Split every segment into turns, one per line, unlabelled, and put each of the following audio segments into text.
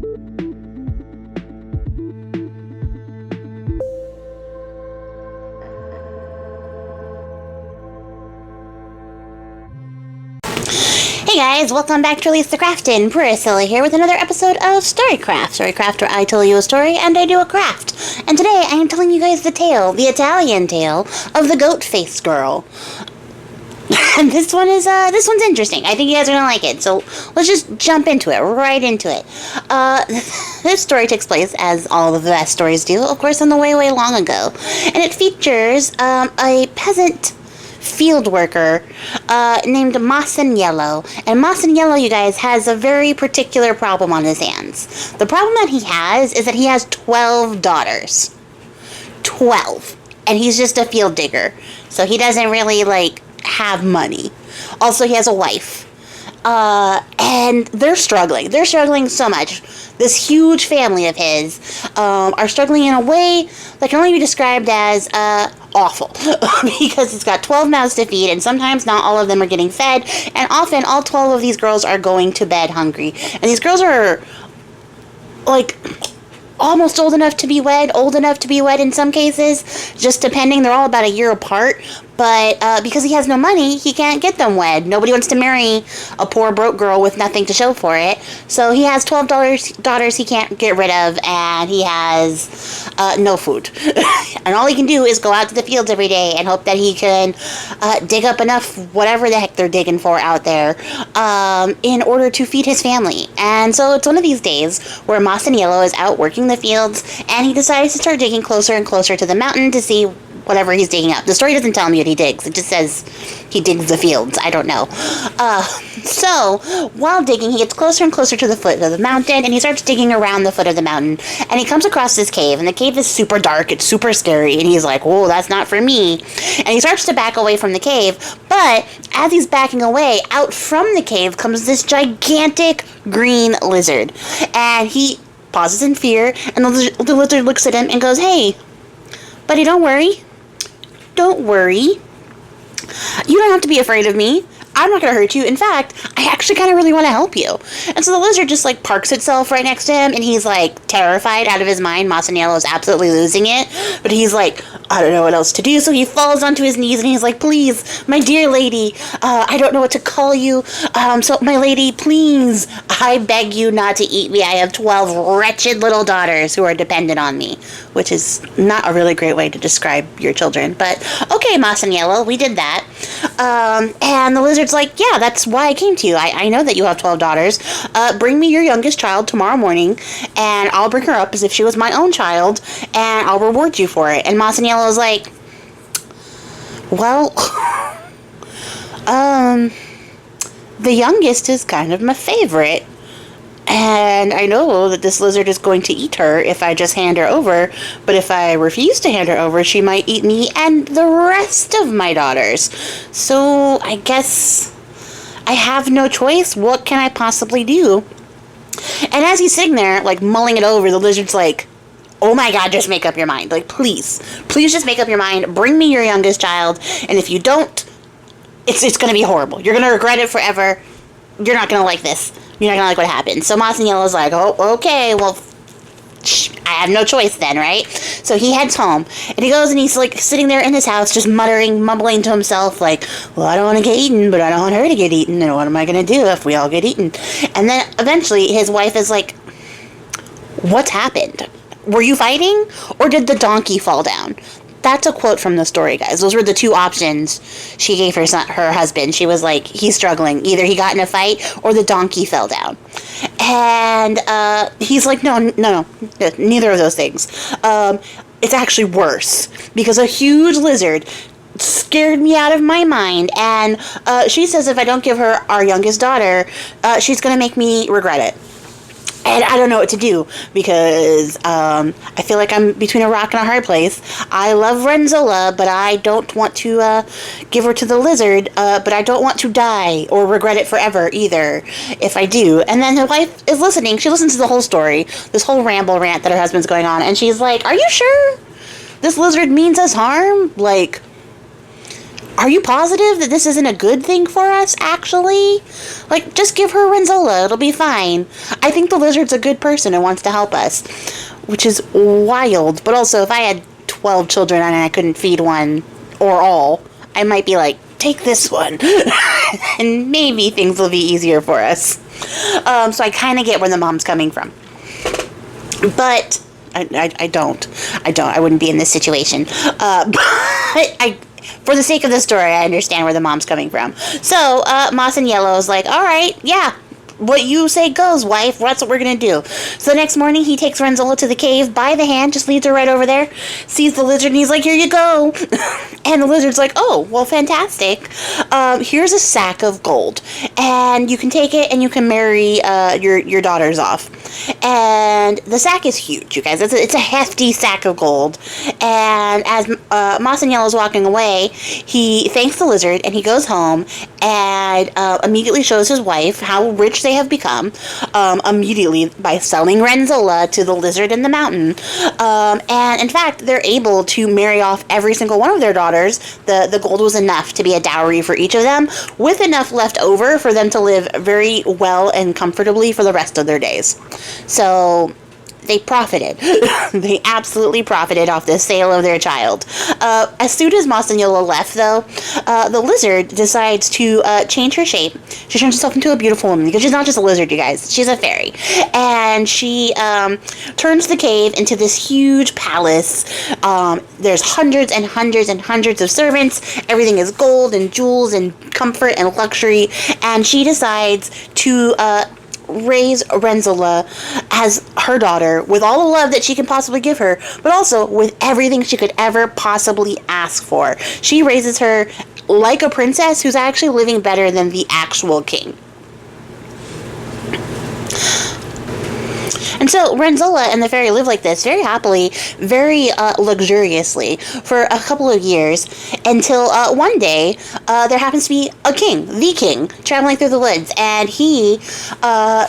Hey guys, welcome back to releasethecraftin. Priscilla here with another episode of Storycraft, where I tell you a story and I do a craft. And today I am telling you guys the tale, the Italian tale, of the goat-faced girl. And this one's interesting. I think you guys are gonna like it, so let's just jump into it, right into it. This story takes place, as all of the best stories do, of course, in the way, way long ago. And it features a peasant field worker named Masaniello. And Masaniello, you guys, has a very particular problem on his hands. The problem that he has is that he has 12 daughters. 12. And he's just a field digger. So he doesn't really, have money. Also, he has a wife. And they're struggling. They're struggling so much. This huge family of his are struggling in a way that can only be described as awful. Because he's got 12 mouths to feed, and sometimes not all of them are getting fed, and often all 12 of these girls are going to bed hungry. And these girls are, almost old enough to be wed in some cases, just depending. They're all about a year apart, but because he has no money, he can't get them wed. Nobody wants to marry a poor broke girl with nothing to show for it, so he has 12 daughters he can't get rid of, and he has no food. And all he can do is go out to the fields every day and hope that he can dig up enough whatever the heck they're digging for out there in order to feed his family. And so it's one of these days where Masaniello is out working the fields, and he decides to start digging closer and closer to the mountain to see whatever he's digging up. The story doesn't tell me what he digs. It just says he digs the fields. I don't know. So, while digging, he gets closer and closer to the foot of the mountain, and he starts digging around the foot of the mountain, and he comes across this cave, and the cave is super dark, it's super scary, and he's like, whoa, that's not for me. And he starts to back away from the cave, but as he's backing away, out from the cave comes this gigantic green lizard. And he pauses in fear, and the lizard looks at him and goes, hey, buddy, don't worry. Don't worry. You don't have to be afraid of me. I'm not going to hurt you. In fact, I actually kind of really want to help you. And so the lizard just, parks itself right next to him, and he's, terrified out of his mind. Masaniello is absolutely losing it. But he's like, I don't know what else to do. So he falls onto his knees, and he's like, please, my dear lady, I don't know what to call you. So, my lady, please, I beg you not to eat me. I have 12 wretched little daughters who are dependent on me. Which is not a really great way to describe your children. But, okay, Masaniello, we did that. And the lizard's like, yeah, that's why I came to you. I know that you have 12 daughters. Bring me your youngest child tomorrow morning, and I'll bring her up as if she was my own child, and I'll reward you for it. And Masaniello's like, well, the youngest is kind of my favorite. And I know that this lizard is going to eat her if I just hand her over, but if I refuse to hand her over, she might eat me and the rest of my daughters. So I guess I have no choice. What can I possibly do? And as he's sitting there, mulling it over, the lizard's like, oh my god, just make up your mind. Please just make up your mind. Bring me your youngest child, and if you don't, it's going to be horrible. You're going to regret it forever. You're not going to like this. You're not going to like what happens. So Masaniello's like, oh, okay, well, I have no choice then, right? So he heads home, and he goes and he's, sitting there in his house, just mumbling to himself, well, I don't want to get eaten, but I don't want her to get eaten, and what am I going to do if we all get eaten? And then, eventually, his wife is like, what's happened? Were you fighting, or did the donkey fall down? That's a quote from the story, guys. Those were the two options she gave her husband. She was like, he's struggling. Either he got in a fight or the donkey fell down. And he's like, no, neither of those things. It's actually worse, because a huge lizard scared me out of my mind, and she says if I don't give her our youngest daughter, she's going to make me regret it. And I don't know what to do, because I feel like I'm between a rock and a hard place. I love Renzola, but I don't want to give her to the lizard, but I don't want to die or regret it forever either if I do. And then the wife is listening. She listens to the whole story, this whole rant that her husband's going on, and she's like, are you sure this lizard means us harm? are you positive that this isn't a good thing for us, actually? Like, just give her Renzola. It'll be fine. I think the lizard's a good person and wants to help us. Which is wild. But also, if I had 12 children and I couldn't feed one or all, I might be like, take this one. And maybe things will be easier for us. So I kind of get where the mom's coming from. But I don't. I wouldn't be in this situation. But for the sake of the story, I understand where the mom's coming from. So, Moss and Yellow is like, all right, yeah, what you say goes, wife. That's what we're going to do. So the next morning, he takes Renzola to the cave by the hand, just leads her right over there, sees the lizard, and he's like, here you go. And the lizard's like, oh, well, fantastic. Here's a sack of gold. And you can take it and you can marry your daughters off. And the sack is huge, you guys. It's a hefty sack of gold. And as Moss and Yellow's walking away, he thanks the lizard and he goes home and immediately shows his wife how rich they have become immediately by selling Renzola to the lizard in the mountain. And in fact, they're able to marry off every single one of their daughters. The gold was enough to be a dowry for each of them, with enough left over for them to live very well and comfortably for the rest of their days. So they profited. They absolutely profited off the sale of their child. As soon as Moss and Yellow left, though, the lizard decides to change her shape. She turns herself into a beautiful woman, because she's not just a lizard, you guys. She's a fairy. And she turns the cave into this huge palace. There's hundreds and hundreds and hundreds of servants. Everything is gold and jewels and comfort and luxury. And she decides to raise Renzola as her daughter with all the love that she can possibly give her, but also with everything she could ever possibly ask for. She raises her like a princess who's actually living better than the actual king. And so Renzola and the fairy live like this, very happily, very luxuriously, for a couple of years, until one day there happens to be a king, the king, traveling through the woods, and he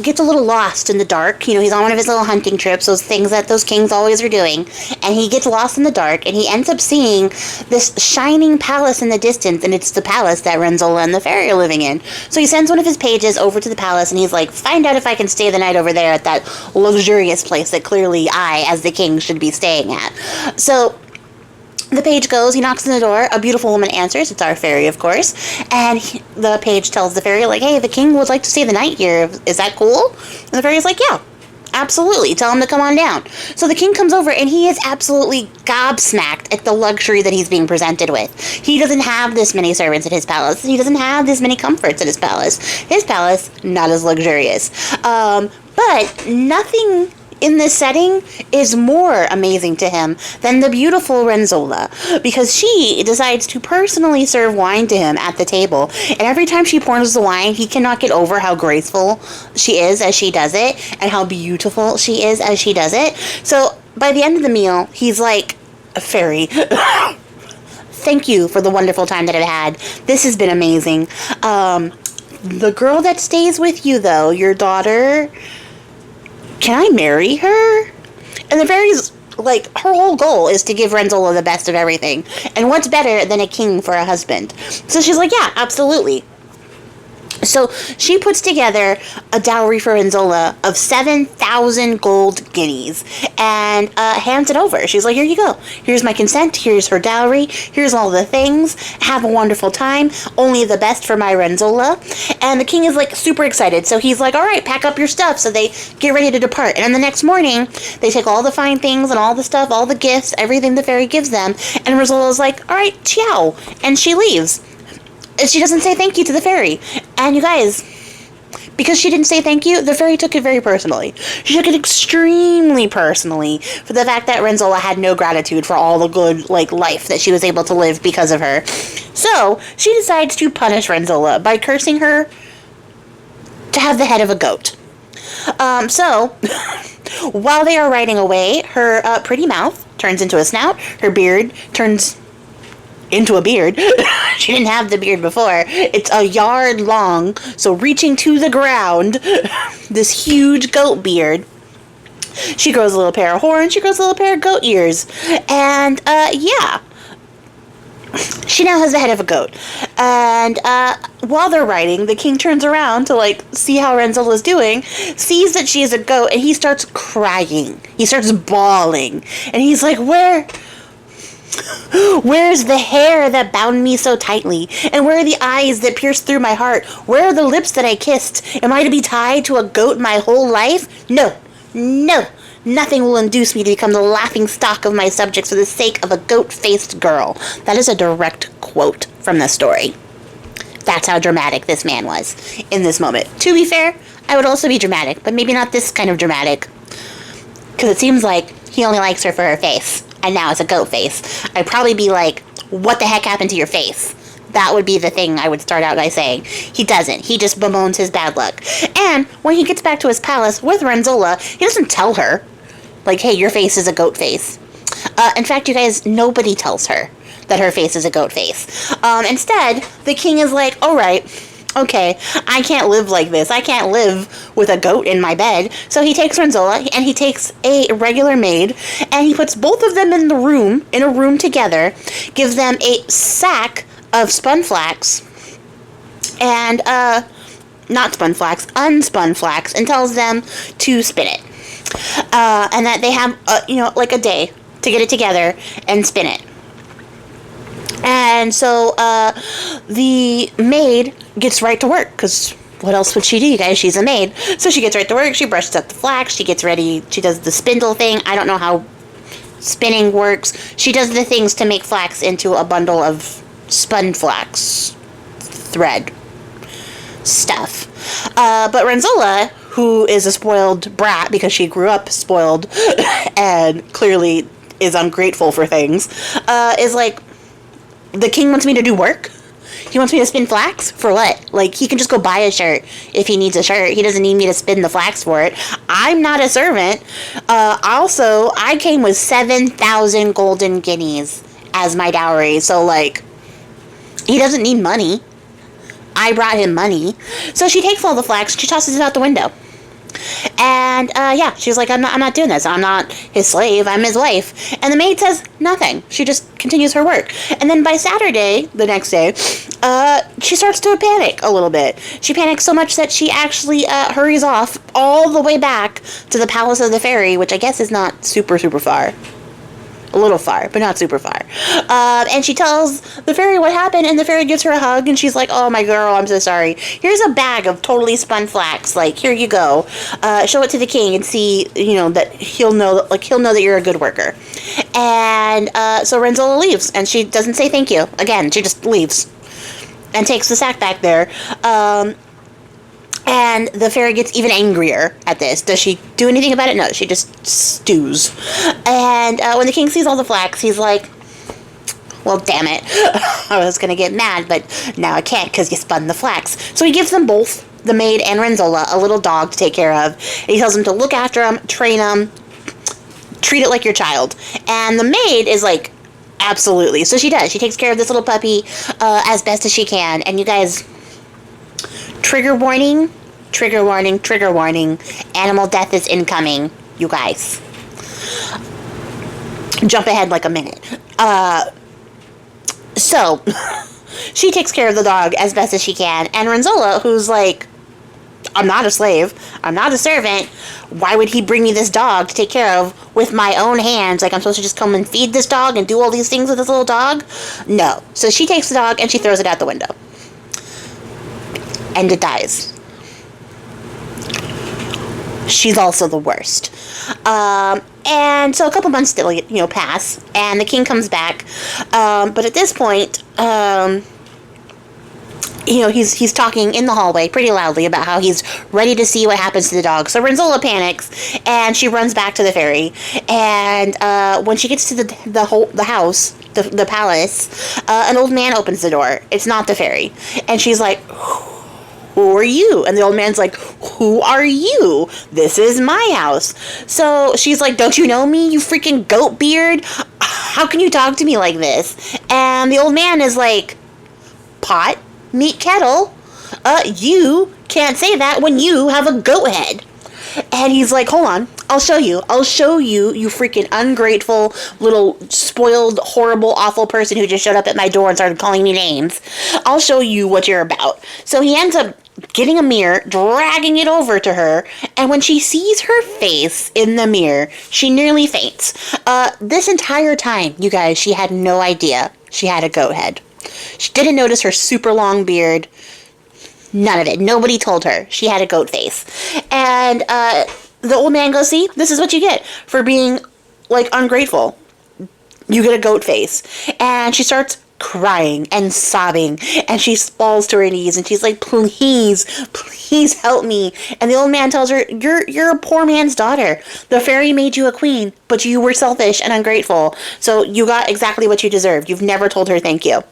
gets a little lost in the dark. You know, he's on one of his little hunting trips, those things that those kings always are doing, and he gets lost in the dark, and he ends up seeing this shining palace in the distance, and it's the palace that Renzola and the fairy are living in. So he sends one of his pages over to the palace, and he's like, find out if I can stay the night over there at that luxurious place that clearly I, as the king, should be staying at. So the page goes, he knocks on the door, a beautiful woman answers, it's our fairy, of course, and the page tells the fairy, like, hey, the king would like to stay the night here, is that cool? And the fairy's like, yeah, absolutely, tell him to come on down. So the king comes over, and he is absolutely gobsmacked at the luxury that he's being presented with. He doesn't have this many servants at his palace. He doesn't have this many comforts at his palace. His palace, not as luxurious. But nothing in this setting is more amazing to him than the beautiful Renzola, because she decides to personally serve wine to him at the table, and every time she pours the wine, he cannot get over how graceful she is as she does it, and how beautiful she is as she does it. So by the end of the meal, he's like, fairy, thank you for the wonderful time that I've had. This has been amazing. The girl that stays with you, though, your daughter, can I marry her? And the fairy's like, her whole goal is to give Renzola the best of everything. And what's better than a king for a husband? So she's like, yeah, absolutely. So she puts together a dowry for Renzola of 7,000 gold guineas and hands it over. She's like, here you go. Here's my consent. Here's her dowry. Here's all the things. Have a wonderful time. Only the best for my Renzola. And the king is like super excited. So he's like, all right, pack up your stuff. So they get ready to depart. And then the next morning, they take all the fine things and all the stuff, all the gifts, everything the fairy gives them. And Renzola's like, all right, ciao. And she leaves. She doesn't say thank you to the fairy. And you guys, because she didn't say thank you, the fairy took it very personally. She took it extremely personally for the fact that Renzola had no gratitude for all the good, life that she was able to live because of her. So she decides to punish Renzola by cursing her to have the head of a goat. So while they are riding away, her pretty mouth turns into a snout, her beard turns into a beard. She didn't have the beard before. It's a yard long, so reaching to the ground, this huge goat beard. She grows a little pair of horns, she grows a little pair of goat ears. And, yeah. She now has the head of a goat. And while they're riding, the king turns around to, like, see how Renzola's doing, sees that she is a goat, and he starts crying. He starts bawling. And he's like, where's the hair that bound me so tightly? And where are the eyes that pierced through my heart? Where are the lips that I kissed? Am I to be tied to a goat my whole life? No. Nothing will induce me to become the laughing stock of my subjects for the sake of a goat-faced girl. That is a direct quote from the story. That's how dramatic this man was in this moment. To be fair, I would also be dramatic, but maybe not this kind of dramatic. Because it seems like he only likes her for her face, and now it's a goat face. I'd probably be like, what the heck happened to your face? That would be the thing I would start out by saying. He doesn't. He just bemoans his bad luck. And when he gets back to his palace with Renzola, he doesn't tell her, like, hey, your face is a goat face. In fact, you guys, nobody tells her that her face is a goat face. Instead, the king is like, all right, okay, I can't live like this. I can't live with a goat in my bed. So he takes Renzola, and he takes a regular maid, and he puts both of them in a room together, gives them a sack of spun flax, and, not spun flax, unspun flax, and tells them to spin it. And that they have, like a day to get it together and spin it. And so, the maid gets right to work, because what else would she do, you guys? She's a maid. So she gets right to work, she brushes up the flax, she gets ready, she does the spindle thing. I don't know how spinning works. She does the things to make flax into a bundle of spun flax thread stuff. But Renzola, who is a spoiled brat because she grew up spoiled and clearly is ungrateful for things, is like, the king wants me to do work? He wants me to spin flax? For what? Like, he can just go buy a shirt if he needs a shirt. He doesn't need me to spin the flax for it. I'm not a servant. Also, I came with 7,000 golden guineas as my dowry, so, like, he doesn't need money. I brought him money. So she takes all the flax, she tosses it out the window. And, she's like, I'm not doing this. I'm not his slave, I'm his wife. And the maid says nothing. She just continues her work. And then by Saturday, the next day, she starts to panic a little bit. She panics so much that she actually, hurries off all the way back to the Palace of the Fairy, which I guess is not super, super far. A little far, but not super far. And she tells the fairy what happened, and the fairy gives her a hug, and she's like, oh, my girl, I'm so sorry. Here's a bag of totally spun flax. Like, here you go. Show it to the king and see, that he'll know that you're a good worker. And so Renzola leaves, and she doesn't say thank you. Again, she just leaves and takes the sack back there. And the fairy gets even angrier at this. Does she do anything about it? No, she just stews. And when the king sees all the flax, he's like, well, damn it. I was going to get mad, but now I can't because you spun the flax. So he gives them both, the maid and Renzola, a little dog to take care of. And he tells them to look after them, train them, treat it like your child. And the maid is like, absolutely. So she does. She takes care of this little puppy as best as she can. And you guys, trigger warning, trigger warning, trigger warning. Animal death is incoming, you guys. Jump ahead like a minute. So, she takes care of the dog as best as she can. And Renzola, who's like, I'm not a slave, I'm not a servant, why would he bring me this dog to take care of with my own hands? Like, I'm supposed to just come and feed this dog and do all these things with this little dog? No. So she takes the dog and she throws it out the window. And it dies. She's also the worst. And so a couple months still, pass, and the king comes back. But at this point, he's talking in the hallway pretty loudly about how he's ready to see what happens to the dog. So Renzola panics, and she runs back to the fairy. And when she gets to the house, the palace, an old man opens the door. It's not the fairy. And she's like, who are you? And the old man's like, who are you? This is my house. So she's like, don't you know me, you freaking goat beard? How can you talk to me like this? And the old man is like, pot, meat kettle, you can't say that when you have a goat head. And he's like, hold on, I'll show you. I'll show you, you freaking ungrateful, little, spoiled, horrible, awful person who just showed up at my door and started calling me names. I'll show you what you're about. So he ends up getting a mirror, dragging it over to her, and when she sees her face in the mirror, she nearly faints. This entire time, you guys, she had no idea she had a goat head. She didn't notice her super long beard. None of it. Nobody told her she had a goat face. And, the old man goes, see, this is what you get for being, like, ungrateful. You get a goat face. And she starts crying and sobbing, and she falls to her knees, and she's like, please, please help me. And the old man tells her, you're a poor man's daughter. The fairy made you a queen, but you were selfish and ungrateful. So you got exactly what you deserved. You've never told her thank you.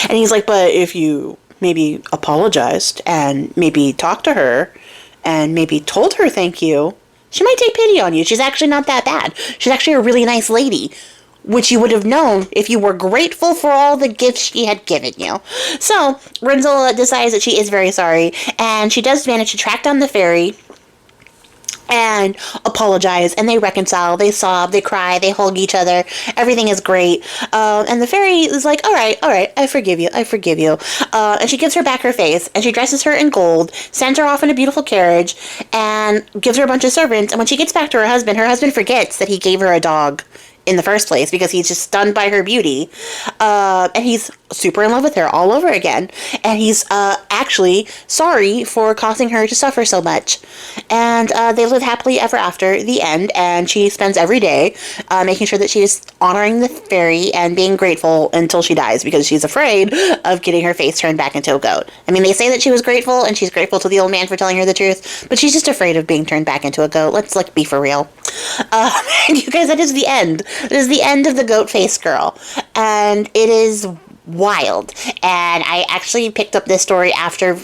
And he's like, but if you maybe apologized and maybe talked to her and maybe told her thank you, she might take pity on you. She's actually not that bad. She's actually a really nice lady, which you would have known if you were grateful for all the gifts she had given you. So Renzolla decides that she is very sorry, and she does manage to track down the fairy and apologize, and they reconcile, they sob, they cry, they hug each other, everything is great, and the fairy is like, all right, I forgive you, and she gives her back her face, and she dresses her in gold, sends her off in a beautiful carriage, and gives her a bunch of servants, and when she gets back to her husband forgets that he gave her a dog in the first place, because he's just stunned by her beauty, and he's super in love with her all over again, and he's actually sorry for causing her to suffer so much, and they live happily ever after, the end, and she spends every day making sure that she is honoring the fairy and being grateful until she dies, because she's afraid of getting her face turned back into a goat. I mean, they say that she was grateful, and she's grateful to the old man for telling her the truth, but she's just afraid of being turned back into a goat. Let's, like, be for real. And you guys, that is the end. That is the end of the goat face girl, and it is wild. And I actually picked up this story after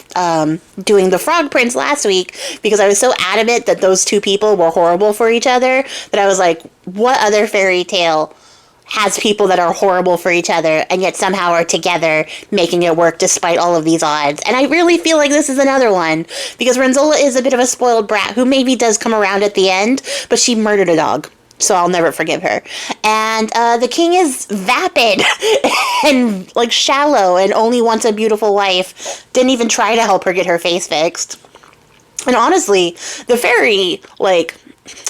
doing the Frog Prince last week, because I was so adamant that those two people were horrible for each other that I was like, what other fairy tale has people that are horrible for each other and yet somehow are together making it work despite all of these odds? And I really feel like this is another one, because Renzolla is a bit of a spoiled brat who maybe does come around at the end, but she murdered a dog, so I'll never forgive her. And the king is vapid and, like, shallow and only wants a beautiful wife. Didn't even try to help her get her face fixed. And honestly, the fairy, like,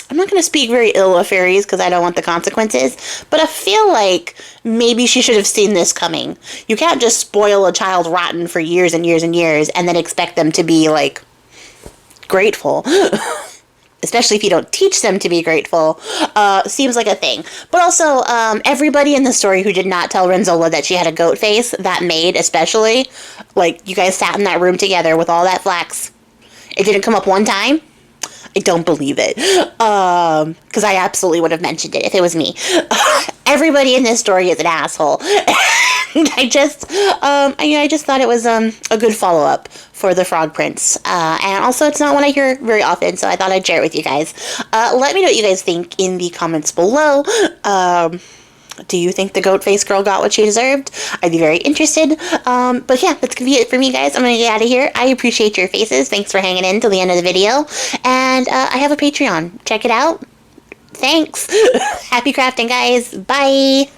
I'm not going to speak very ill of fairies because I don't want the consequences, but I feel like maybe she should have seen this coming. You can't just spoil a child rotten for years and years and years and then expect them to be, like, grateful. Especially if you don't teach them to be grateful, seems like a thing. But also, everybody in the story who did not tell Renzolla that she had a goat face, that maid especially, like, you guys sat in that room together with all that flax. It didn't come up one time. I don't believe it. Because I absolutely would have mentioned it if it was me. Everybody in this story is an asshole. And I just thought it was a good follow-up for the Frog Prince. And also, it's not one I hear very often, so I thought I'd share it with you guys. Let me know what you guys think in the comments below. Do you think the goat face girl got what she deserved? I'd be very interested. But yeah, that's gonna be it for me, guys. I'm gonna get out of here. I appreciate your faces. Thanks for hanging in till the end of the video. And I have a Patreon. Check it out. Thanks. Happy crafting, guys. Bye.